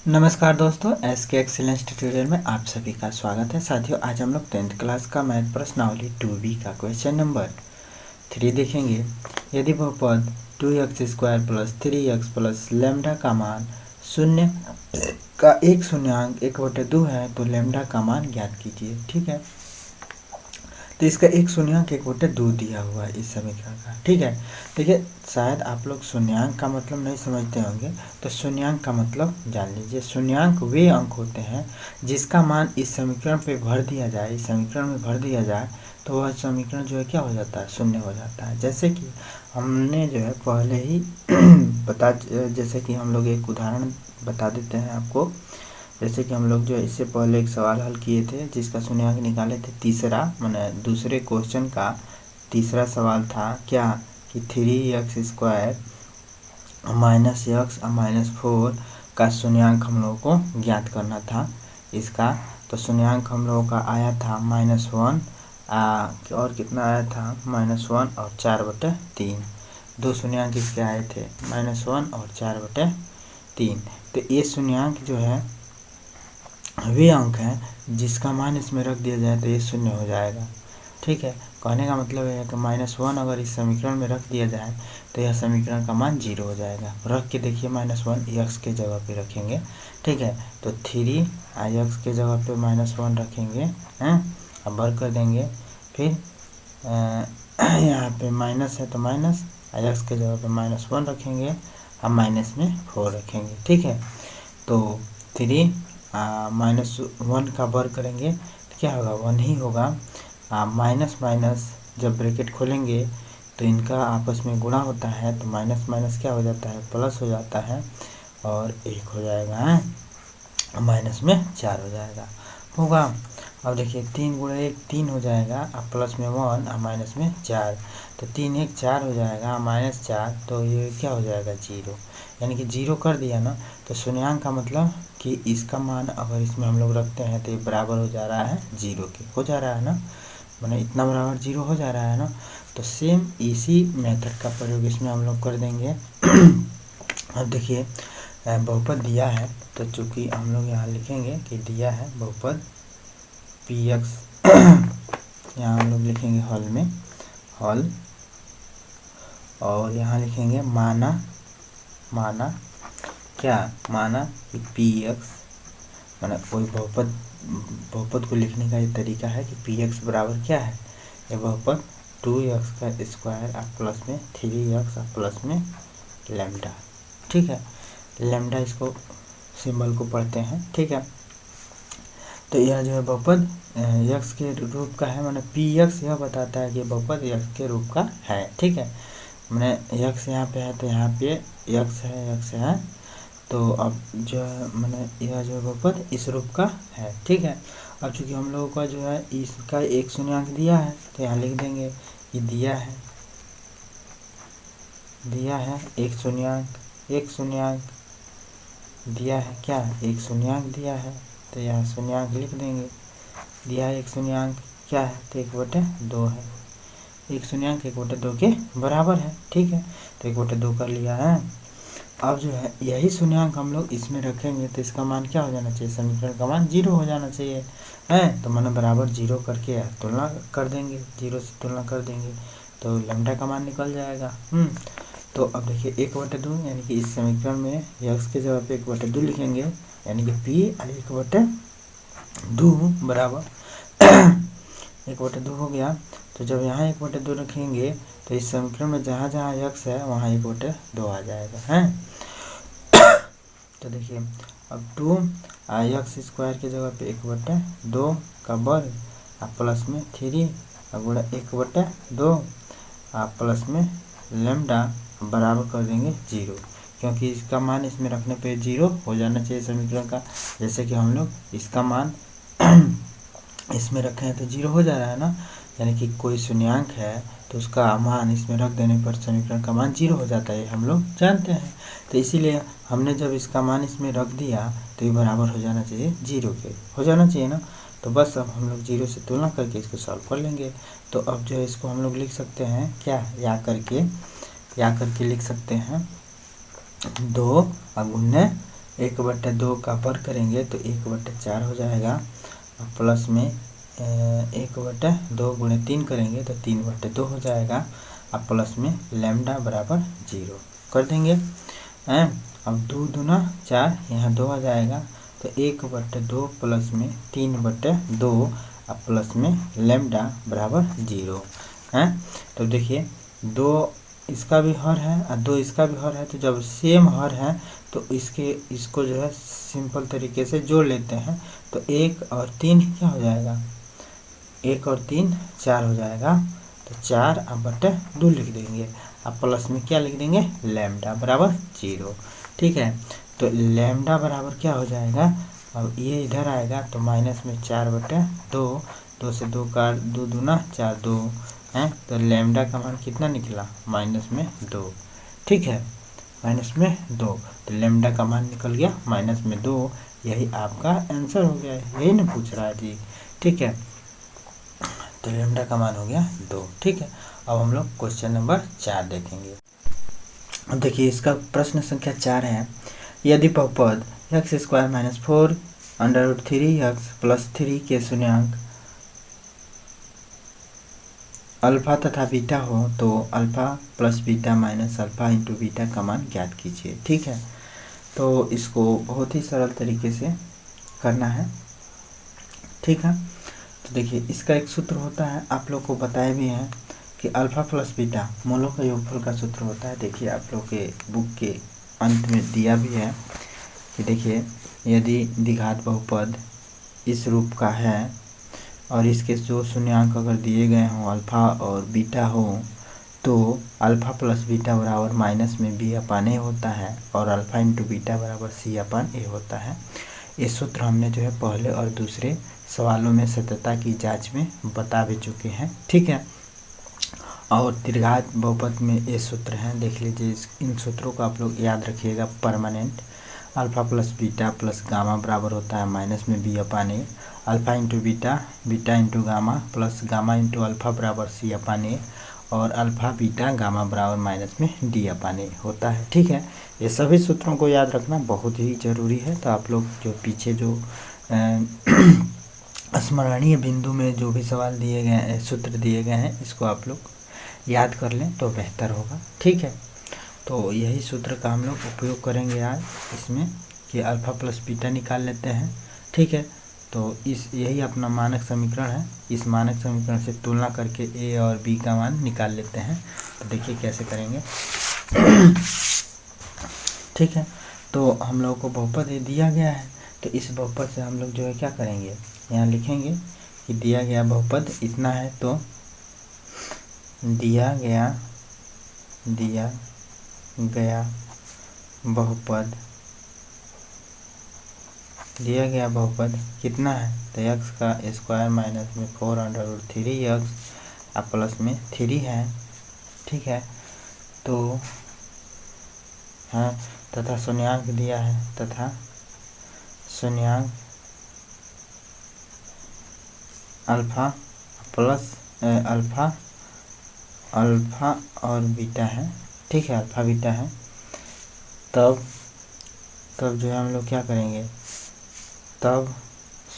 नमस्कार दोस्तों, एस के एक्सीलेंस ट्यूटोरियल में आप सभी का स्वागत है। साथियों, आज हम लोग 10th क्लास का मैथ प्रश्नावली 2B का क्वेश्चन नंबर 3 देखेंगे। यदि बहुपद 2x² plus 3x plus lambda का मान शून्य का एक शून्यंक 1/2 है तो लैम्डा का मान ज्ञात कीजिए। ठीक है, तो इसका एक शून्यंक 1/2 दिया हुआ है इस समीकरण का। ठीक है, देखिए शायद आप लोग शून्यंक का मतलब नहीं समझते होंगे, तो शून्यंक का मतलब जान लीजिए। शून्यंक वे अंक होते हैं जिसका मान इस समीकरण पे भर दिया जाए, इस समीकरण में भर दिया जाए तो वह समीकरण जो है क्या हो जाता है, शून्य हो जाता है। जैसे कि हमने जो है पहले ही जैसे कि हम लोग एक उदाहरण बता देते हैं आपको। जैसे कि हम लोग जो है इससे पहले एक सवाल हल किए थे जिसका शून्यंक निकाले थे। तीसरा मैंने दूसरे क्वेश्चन का तीसरा सवाल था क्या कि 3x² माइनस एक्स -4 का शून्यंक हम लोगों को ज्ञात करना था इसका। तो शून्यंक हम लोगों का आया था -1 और कितना आया था -1 और 4/3। दो शून्यंक इसके आए थे -1 और 4/3। तो ये शून्यंक जो है वे अंक हैं जिसका मान इसमें रख दिया जाए तो ये शून्य हो जाएगा। ठीक है, कहने का मतलब है कि -1 अगर इस समीकरण में रख दिया जाए तो यह समीकरण का मान 0 हो जाएगा। रख के देखिए -1 x के जगह पे रखेंगे। ठीक है, तो 3x के जगह पे -1 रखेंगे हैं, अब भर कर देंगे। फिर यहाँ पे माइनस है तो माइनस, x के जगह पे -1 रखेंगे, अब माइनस में 4 रखेंगे। ठीक है, तो 3 -1 का वर्ग करेंगे तो क्या होगा, 1 ही होगा। माइनस माइनस जब ब्रैकेट खोलेंगे तो इनका आपस में गुणा होता है तो माइनस माइनस क्या हो जाता है, प्लस हो जाता है और 1 हो जाएगा, माइनस में 4 हो जाएगा होगा। अब देखिए 3 × 1 3 हो जाएगा, अब प्लस में 1 और माइनस में 4, तो 3 1 4 हो जाएगा, -4, तो ये क्या हो जाएगा 0, यानी कि 0 कर दिया ना। तो शून्यंक का मतलब कि इसका मान अगर इसमें हम लोग रखते हैं तो ये बराबर हो जा रहा है 0 के, हो जा रहा है ना, मैंने इतना बराबर 0 हो जा रहा है ना। तो सेम इसी मेथड का प्रयोग इसमें हम लोग कर देंगे। अब देखिए बहुपद दिया है तो चूंकि हम लोग यहाँ लिखेंगे कि दिया है बहुपद px यहाँ हम लोग लिखेंगे हल में हल, और यहाँ लिखेंगे माना क्या, माना कि px, माना कोई बहुपद को लिखने का ये तरीका है कि px बराबर क्या है, ये बहुपद 2x² प्लस में 3x प्लस में लैम्डा। ठीक है, लैम्डा इसको सिंबल को पढ़ते हैं। ठीक है, तो यह जो है बहुपद x के रूप का है, मैंने px यह बताता है कि बहुपद x के रूप का है। ठीक है, मैंने x यहाँ पे है तो यहाँ पे x है, तो अब जो है मैंने यह जो बहुपद इस रूप का है। ठीक है, अब चूंकि हम लोगों का जो है इसका एक शून्यंक दिया है तो यहाँ लिख देंगे कि दिया है एक शून्यंक दिया है, क्या एक शून्यंक दिया है, तो यहाँ शून्यंक लिख देंगे। दिया है एक शून्यंक क्या है, तो 1/2 है, एक शून्यंक 1/2 के बराबर है। ठीक है, तो 1/2 कर लिया है। अब जो है यही शून्यंक हम लोग इसमें रखेंगे तो इसका मान क्या हो जाना चाहिए, समीकरण का मान 0 हो जाना चाहिए है, तो मैंने बराबर 0 करके तुलना कर देंगे, 0 से तुलना कर देंगे तो लैम्डा का मान निकल जाएगा। तो अब देखिए 1/2 यानी कि इस समीकरण में x के जगह पे 1/2 लिखेंगे, यानी कि p 1/2 बराबर 1/2 हो गया। तो जब यहाँ 1/2 रखेंगे तो इस समीकरण में जहाँ जहाँ x है वहाँ 1/2 आ जाएगा है। तो देखिए अब 2x² की जगह पे 1/2 का वर्ग प्लस में 3 गुणा 1/2 प्लस में लैम्डा बराबर कर देंगे 0, क्योंकि इसका मान इसमें रखने पे 0 हो जाना चाहिए समीकरण का। जैसे कि हम लोग इसका मान इसमें रखे हैं तो 0 हो जा रहा है ना, यानी कि कोई शून्यंक है तो उसका मान इसमें रख देने पर समीकरण का मान 0 हो जाता है, हम लोग जानते हैं। तो इसीलिए हमने जब इसका मान इसमें रख दिया तो ये बराबर हो जाना चाहिए 0 के, हो जाना चाहिए ना। तो बस अब हम लोग 0 से तुलना करके इसको सॉल्व कर लेंगे। तो अब जो है इसको हम लोग लिख सकते हैं क्या, या करके लिख सकते हैं 2 × 1/2 का वर्ग करेंगे तो 1/4 हो जाएगा, और प्लस में 1/2 गुणे 3 करेंगे तो 3/2 हो जाएगा, अब प्लस में लैम्डा बराबर 0 कर देंगे। अब 2 दूना 4, यहाँ 2 आ जाएगा, तो 1/2 प्लस में 3/2 अब प्लस में लैम्डा बराबर 0 है। तो देखिए 2 इसका भी हर है और 2 इसका भी हर है, तो जब सेम हर है तो इसको जो है सिंपल तरीके से जोड़ लेते हैं, तो 1 और 3 क्या हो जाएगा, 1 और 3 4 हो जाएगा, तो 4 अब बटे 2 लिख देंगे, अब प्लस में क्या लिख देंगे, लैम्डा बराबर 0। ठीक है, तो लैम्डा बराबर क्या हो जाएगा, अब ये इधर आएगा तो माइनस में 4/2, 2 से 2 का 2 दूना 4 2 है, तो लैम्डा का मान कितना निकला, -2। ठीक है, -2, तो लैम्डा का मान निकल गया -2, यही आपका आंसर हो गया, यही ना पूछ रहा है जी। ठीक है, तो लैम्डा का मान हो गया 2। ठीक है, अब हम लोग क्वेश्चन नंबर 4 देखेंगे। देखिए इसका प्रश्न संख्या 4 है, यदि बहुपद x² - 4 √3x + 3 के शून्यांक अल्फा तथा बीटा हो तो अल्फा + बीटा - अल्फा × बीटा का मान ज्ञात कीजिए। ठीक है, तो इसको बहुत ही सरल तरीके से करना है। ठीक है, तो देखिए इसका एक सूत्र होता है, आप लोग को बताए भी हैं कि अल्फा + बीटा मूलों का योगफल का सूत्र होता है। देखिए आप लोग के बुक के अंत में दिया भी है कि देखिए यदि द्विघात बहुपद इस रूप का है और इसके जो शून्यांक अगर दिए गए हों अल्फा और बीटा हो, तो अल्फा + बीटा बराबर -b/a होता है और अल्फा × बीटा बराबर c/a होता है। ये सूत्र हमने जो है पहले और दूसरे सवालों में सत्यता की जांच में बता भी चुके हैं। ठीक है, और द्विघात बहुपद में ये सूत्र हैं, देख लीजिए इन सूत्रों को आप लोग याद रखिएगा परमानेंट। अल्फा + बीटा + गामा बराबर होता है -b/a, alpha × beta, beta × gamma + gamma × alpha बराबर c/a, और अल्फा बीटा गामा बराबर -d/a होता है। ठीक है, ये सभी सूत्रों को याद रखना बहुत ही ज़रूरी है। तो आप लोग जो पीछे जो स्मरणीय बिंदु में जो भी सवाल दिए गए हैं, सूत्र दिए गए हैं, इसको आप लोग याद कर लें तो बेहतर होगा। ठीक है, तो यही सूत्र का हम लोग उपयोग करेंगे आज इसमें कि अल्फा + बीटा निकाल लेते हैं। ठीक है, तो यही अपना मानक समीकरण है, इस मानक समीकरण से तुलना करके ए और बी का मान निकाल लेते हैं। तो देखिए कैसे करेंगे। ठीक है, तो हम लोगों को बहुपद दिया गया है, तो इस बहुपद से हम लोग जो है क्या करेंगे, यहाँ लिखेंगे कि दिया गया बहुपद इतना है, तो दिया गया बहुपद कितना है, तो x² - 4 √3x अब प्लस में 3 है। ठीक है, तो हाँ, तथा शून्यांक दिया है, तथा शून्यांक अल्फा और बीटा है। ठीक है, अल्फा बीटा है, तब जो है हम लोग क्या करेंगे, तब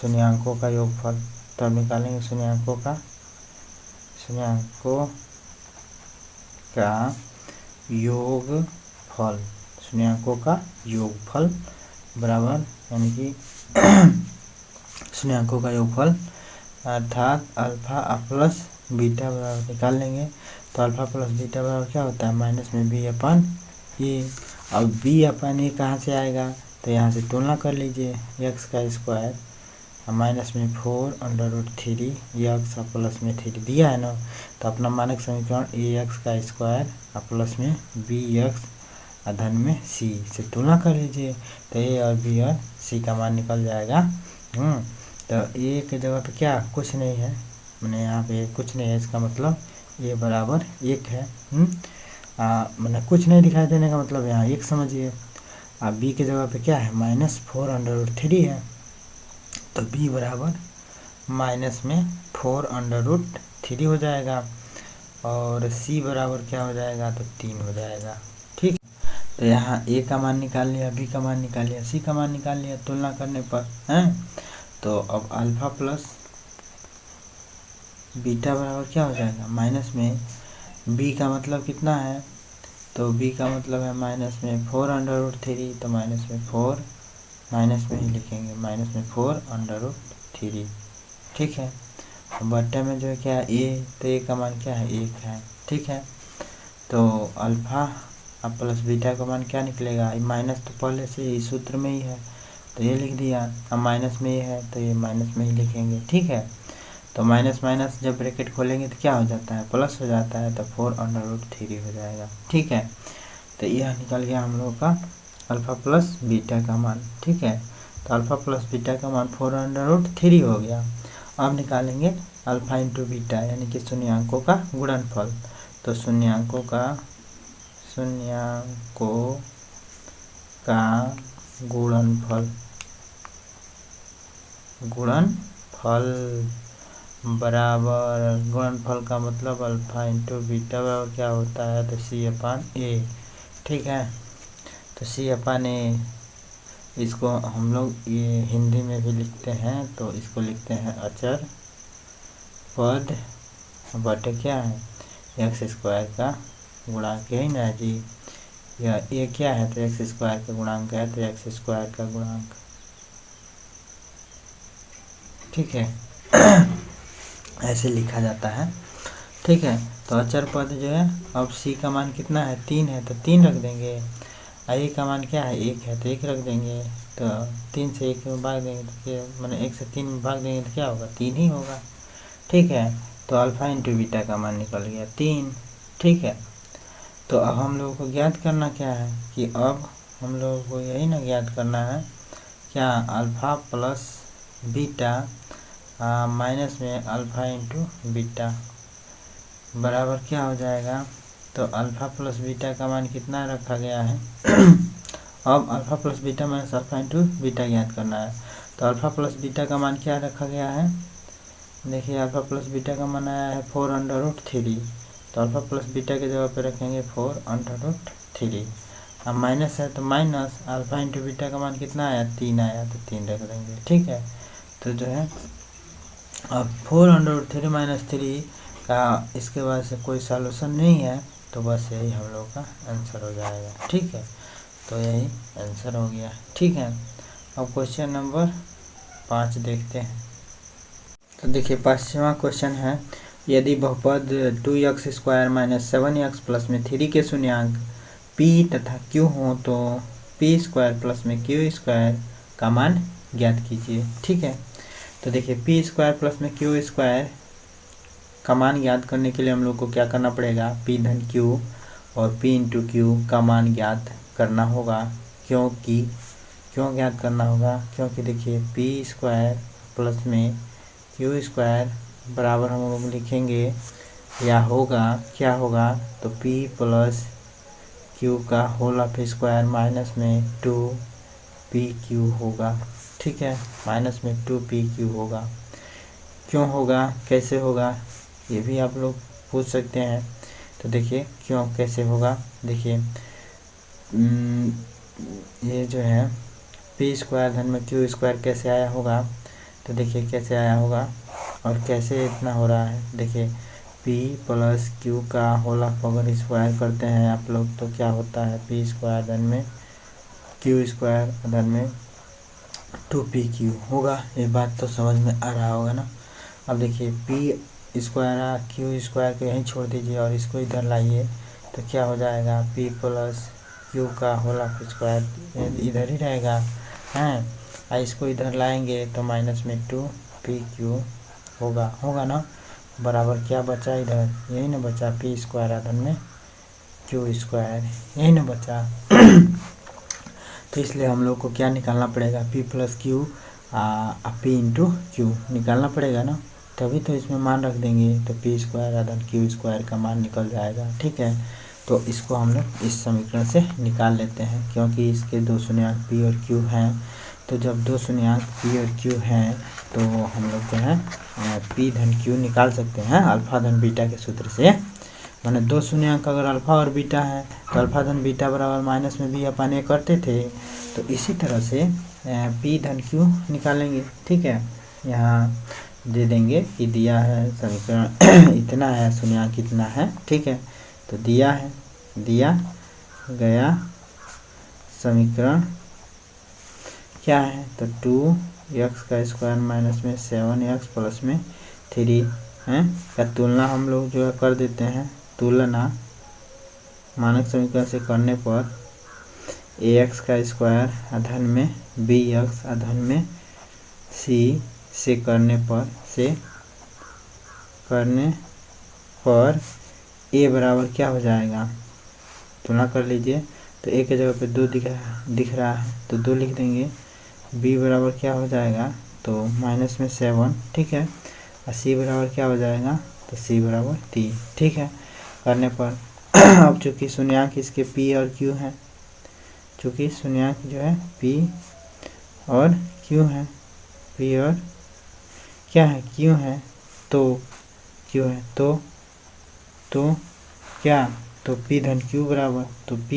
शून्यांकों का योगफल, तब निकालेंगे शून्यांकों का योगफल बराबर, यानी कि शून्यांकों का योगफल अर्थात अल्फा प्लस बीटा बराबर निकाल लेंगे, तो अल्फा + बीटा बराबर क्या होता है, -b/a। अब b/a कहाँ से आएगा, तो यहाँ से तुलना कर लीजिए, x² -4 √3x प्लस में 3 दिया है ना, तो अपना मानक समीकरण ax² प्लस में bx धन में c से तुलना कर लीजिए, तो a और b और c का मान निकल जाएगा। तो a की जगह पे क्या कुछ नहीं है, मैंने यहाँ पे कुछ नहीं है, इसका मतलब a बराबर 1 है। मैंने कुछ नहीं दिखाई देने का मतलब यहाँ 1 समझिए। अब b की जगह पे क्या है, -4 √3 है, तो b बराबर -4 √3 हो जाएगा, और c बराबर क्या हो जाएगा, तो 3 हो जाएगा। ठीक, तो यहाँ ए का मान निकाल लिया, बी का मान निकाल लिया, सी का मान निकाल लिया तुलना करने पर हैं। तो अब अल्फा प्लस बीटा बराबर क्या हो जाएगा, माइनस में बी का मतलब कितना है, तो बी का मतलब है माइनस में 4√3, तो माइनस में 4 माइनस में ही लिखेंगे, माइनस में 4√3। ठीक है। बट्टे में जो है क्या है ए, तो ए का मान क्या है 1 है। ठीक है। तो अल्फा अब प्लस बीटा का मान क्या निकलेगा, माइनस तो पहले से ही सूत्र में ही है तो ये लिख दिया, अब माइनस में ये है तो ये माइनस में ही लिखेंगे। ठीक है। तो माइनस माइनस जब ब्रैकेट खोलेंगे तो क्या हो जाता है, प्लस हो जाता है, तो 4√3 हो जाएगा। ठीक है। तो यह निकल गया हम लोगों का अल्फ़ा प्लस बीटा का मान। ठीक है। तो अल्फ़ा प्लस बीटा का मान 4√3 हो गया। अब निकालेंगे अल्फ़ा इंटू बीटा यानी कि शून्यांकों का गुणनफल। तो शून्यांकों का गुणनफल बराबर, गुणनफल का मतलब अल्फ़ा इंटू बीटा बराबर क्या होता है, तो C/A। ठीक है। तो C/A इसको हम लोग ये हिंदी में भी लिखते हैं, तो इसको लिखते हैं अचर पद बटे क्या है x² का गुणांक, यही ना जी। यह ये क्या है, तो x² का गुणांक है, तो x² का गुणांक। ठीक है। ऐसे लिखा जाता है। ठीक है। तो अचर पद जो है, अब c का मान कितना है 3 है, तो 3 रख देंगे। a का मान क्या है 1 है, तो 1 रख देंगे। तो 3 से 1 में भाग देंगे तो मैंने 1 से 3 में भाग देंगे तो क्या होगा 3 ही होगा। ठीक है। तो अल्फ़ा इंटू बीटा का मान निकल गया 3। ठीक है। तो अब हम लोगों को ज्ञात करना क्या है, कि अब हम लोगों को यही ना ज्ञात करना है क्या, अल्फ़ा प्लस बीटा माइनस में अल्फ़ा इंटू बीटा बराबर क्या हो जाएगा। तो अल्फ़ा प्लस बीटा का मान कितना रखा गया है अब alpha plus beta minus alpha into beta ज्ञात करना है। तो अल्फ़ा प्लस बीटा का मान क्या रखा गया है, देखिए अल्फ़ा प्लस बीटा का मान आया है 4√3। तो अल्फ़ा प्लस बीटा की जगह पे रखेंगे 4√3। अब माइनस है तो माइनस अल्फ़ा इंटू बीटा का मान कितना आया 3 आया, तो 3 रख देंगे। ठीक है। तो जो है अब 4√3 - 3 का इसके बाद से कोई सॉल्यूशन नहीं है, तो बस यही हम लोग का आंसर हो जाएगा। ठीक है। तो यही आंसर हो गया। ठीक है। अब क्वेश्चन नंबर 5 देखते हैं। तो देखिए 5वां क्वेश्चन है, यदि बहुपद 2x² - 7x प्लस में 3 के शून्यांक p तथा q हो तो p² प्लस में q² का मान ज्ञात कीजिए। ठीक है। तो देखिए p² प्लस में q² का मान ज्ञात करने के लिए हम लोग को क्या करना पड़ेगा, p धन q और p इंटू क्यू का मान ज्ञात करना होगा। क्यों ज्ञात करना होगा, क्योंकि देखिए p² प्लस में q² बराबर हम लोग लिखेंगे या होगा क्या होगा, तो p प्लस q का होल ऑफ स्क्वायर माइनस में 2pq होगा। ठीक है। माइनस में 2pq होगा। क्यों होगा, कैसे होगा, ये भी आप लोग पूछ सकते हैं। तो देखिए क्यों कैसे होगा, देखिए ये जो है p² धन में q² कैसे आया होगा, तो देखिए कैसे आया होगा और कैसे इतना हो रहा है। देखिए p प्लस q का होल ऑफ अगर स्क्वायर करते हैं आप लोग तो क्या होता है, p² धन में q² धन में 2pq होगा। ये बात तो समझ में आ रहा होगा ना। अब देखिए p² q² को यहीं छोड़ दीजिए और इसको इधर लाइए तो क्या हो जाएगा, p प्लस q का होल ऑफ स्क्वायर इधर ही रहेगा हैं, इसको इधर लाएंगे तो माइनस में 2pq होगा ना। बराबर क्या बचा इधर, यही ना बचा p² धन में q², यही ना बचा तो इसलिए हम लोग को क्या निकालना पड़ेगा, p plus q p into Q निकालना पड़ेगा ना, तभी तो इसमें मान रख देंगे तो p² धन q² का मान निकल जाएगा। ठीक है। तो इसको हम लोग इस समीकरण से निकाल लेते हैं, क्योंकि इसके दो शून्यांक p और q हैं। तो जब दो शून्यांक p और q हैं तो हम लोग जो है p धन q निकाल सकते हैं अल्फ़ा धन बीटा के सूत्र से। मैंने दो शून्यंक अगर अल्फा और बीटा है तो अल्फा धन बीटा बराबर माइनस में बी अपन ए करते थे। तो इसी तरह से पी धन क्यू निकालेंगे। ठीक है, यहाँ दे देंगे कि दिया है समीकरण इतना है, शून्यंक इतना है। ठीक है, तो दिया गया समीकरण क्या है, तो 2x का स्क्वायर माइनस में 7x प्लस में 3 है का तुलना हम लोग जो है कर देते हैं। तुलना मानक समीकरण से करने पर ax का स्क्वायर अधन में bx अधन में c से करने पर a बराबर क्या हो जाएगा, तुलना कर लीजिए। तो a के जगह पे 2 दिख रहा है तो 2 लिख देंगे। b बराबर क्या हो जाएगा, तो माइनस में 7। ठीक है, और c बराबर क्या हो जाएगा, तो c बराबर 3। ठीक है, करने पर अब चूँकि शून्यंक इसके p और q हैं, चूँकि शून्यंक जो है p और q है, p और क्या है, q है, तो q है तो क्या, तो p धन q बराबर, तो p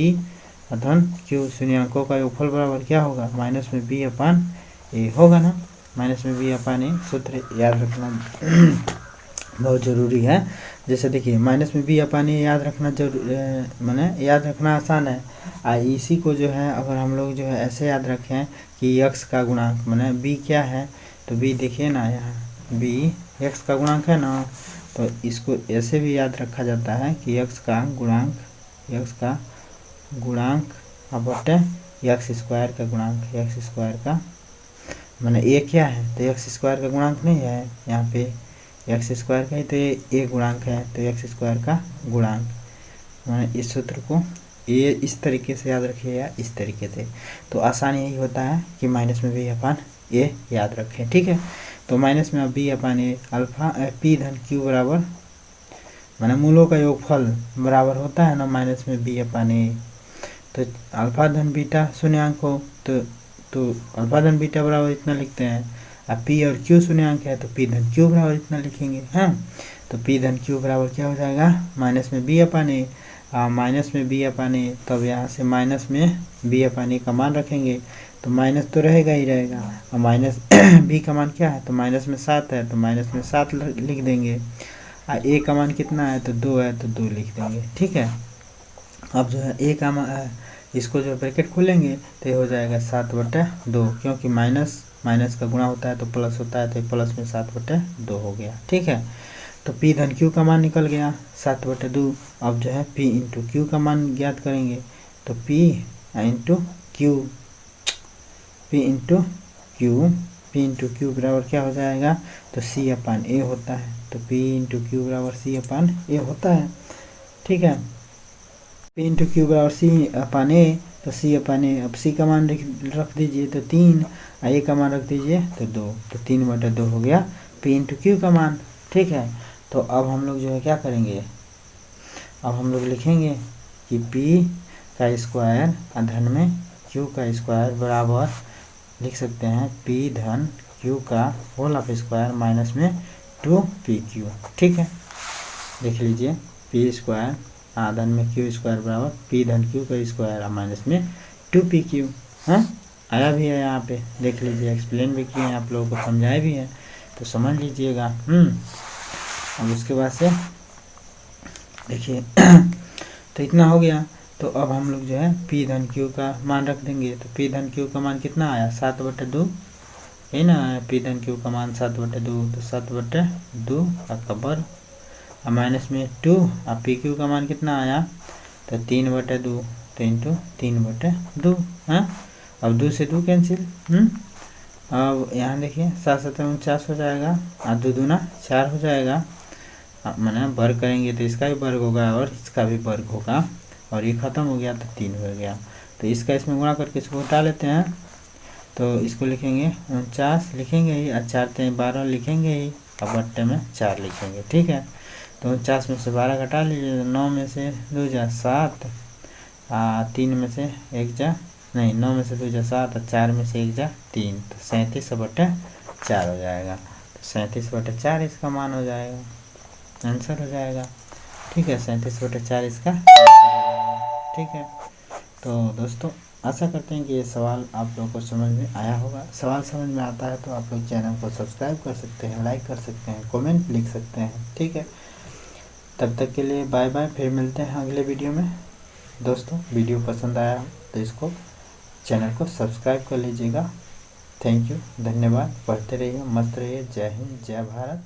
धन q शून्यंकों का योगफल बराबर क्या होगा, माइनस में b अपान ए होगा ना। माइनस में b अपान ए सूत्र याद रखना बहुत ज़रूरी है। जैसे देखिए माइनस में b अपान ए याद रखना माने याद रखना आसान है। इसी को जो है अगर हम लोग जो है ऐसे याद रखें कि x का गुणांक माने b क्या है, तो b देखिए ना, यहाँ b x का गुणांक है ना, तो इसको ऐसे भी याद रखा जाता है कि x का गुणांक बटे एक्स स्क्वायर का गुणांक, एक्स स्क्वायर का माने ए क्या है, तो एक्स स्क्वायर का गुणांक नहीं है, यहाँ पे एक्स स्क्वायर का ही तो ए गुणांक है, तो एक्स स्क्वायर का गुणांक। माने इस सूत्र को ये इस तरीके से याद रखिएगा, इस तरीके से, तो आसान यही होता है कि माइनस में बी अपान ए याद रखें। ठीक है, तो माइनस में बी अपान ए अल्फा पी धन क्यू बराबर माने मूलों का योगफल बराबर होता है ना माइनस में बी अपान ए। तो अल्फा धन बीटा शून्यंक हो तो अल्फा धन बीटा बराबर इतना लिखते हैं। अब पी और क्यू शून्यंक है तो पी धन क्यू बराबर इतना लिखेंगे। हाँ, तो पी धन क्यू बराबर क्या हो जाएगा, माइनस में बी अपान ए, माइनस में बी अपान ए, तब यहाँ से माइनस में बी अपान ए का मान रखेंगे तो माइनस तो रहेगा ही रहेगा, और माइनस बी का मान क्या है, तो माइनस में 7 है, तो माइनस में 7 लिख देंगे। ए का मान कितना है, तो 2 है, तो 2 लिख देंगे। ठीक है, अब जो है ए का मान इसको जो ब्रैकेट खोलेंगे तो ये हो जाएगा 7/2, क्योंकि माइनस का गुणा होता है तो प्लस होता है, तो प्लस में 7/2 हो गया। ठीक है, तो पी धन क्यू का मान निकल गया 7/2। अब जो है पी इंटू क्यू का मान ज्ञात करेंगे, तो पी इंटू क्यू बराबर क्या हो जाएगा, तो सी अपान ए होता है, तो पी इंटू क्यू बराबर सी अपान ए होता है। ठीक है, पी इंटू क्यू बराबर सी अपान ए, तो सी अपान ए, अब सी का मान रख दीजिए तो 3, ए का मान रख दीजिए तो 2, तो 3/2 हो गया पी इंटू क्यू का मान। ठीक है, तो अब हम लोग जो है क्या करेंगे, अब हम लोग लिखेंगे कि p का स्क्वायर अधन में q का स्क्वायर बराबर लिख सकते हैं p धन q का होल ऑफ स्क्वायर माइनस में 2pq। ठीक है, देख लीजिए p स्क्वायर आधन में q स्क्वायर बराबर p धन q का स्क्वायर माइनस में 2pq। हाँ, आया भी है यहाँ पे, देख लीजिए, एक्सप्लेन भी किए हैं, आप लोगों को समझाए भी हैं, तो समझ लीजिएगा। अब उसके बाद से देखिए तो इतना हो गया। तो अब हम लोग जो है पी धन क्यू का मान रख देंगे, तो पी धन क्यू का मान कितना आया, 7/2 है ना, पी धन क्यू का मान 7/2, तो 7/2 का वर्ग और माइनस में 2, और पी क्यू का मान कितना आया, तो 3/2, तो इंटू 3/2। हाँ, अब 2 से 2 कैंसिल। अब यहाँ देखिए 7×7 49 हो जाएगा, और 2 दूना 4 हो जाएगा। मैंने वर्ग करेंगे तो इसका भी वर्ग होगा और इसका भी वर्ग होगा, और ये ख़त्म हो गया तो 3 हो गया, तो इसका इसमें गुणा करके इसको हटा लेते हैं, तो इसको लिखेंगे 49 लिखेंगे ही, और 4 × 12 लिखेंगे ही, और बट्टे में 4 लिखेंगे। ठीक है, तो 49 में से 12 घटा लीजिए, 9 में से 2 जा 7, 3 में से 1 जा नहीं, 9 में से 2 जा 7, और 4 में से 1 जा 3, तो 37/4 हो जाएगा, तो 37/4 इसका मान हो जाएगा, आंसर हो जाएगा। ठीक है, 37/4 इसका आंसर होगा। ठीक है, तो दोस्तों आशा करते हैं कि ये सवाल आप लोगों को समझ में आया होगा। सवाल समझ में आता है तो आप लोग चैनल को सब्सक्राइब कर सकते हैं, लाइक कर सकते हैं, कमेंट लिख सकते हैं। ठीक है, तब तक के लिए बाय बाय, फिर मिलते हैं अगले वीडियो में। दोस्तों वीडियो पसंद आया हो तो इसको चैनल को सब्सक्राइब कर लीजिएगा। थैंक यू, धन्यवाद। पढ़ते रहिए, मस्त रहिए। जय हिंद, जय भारत।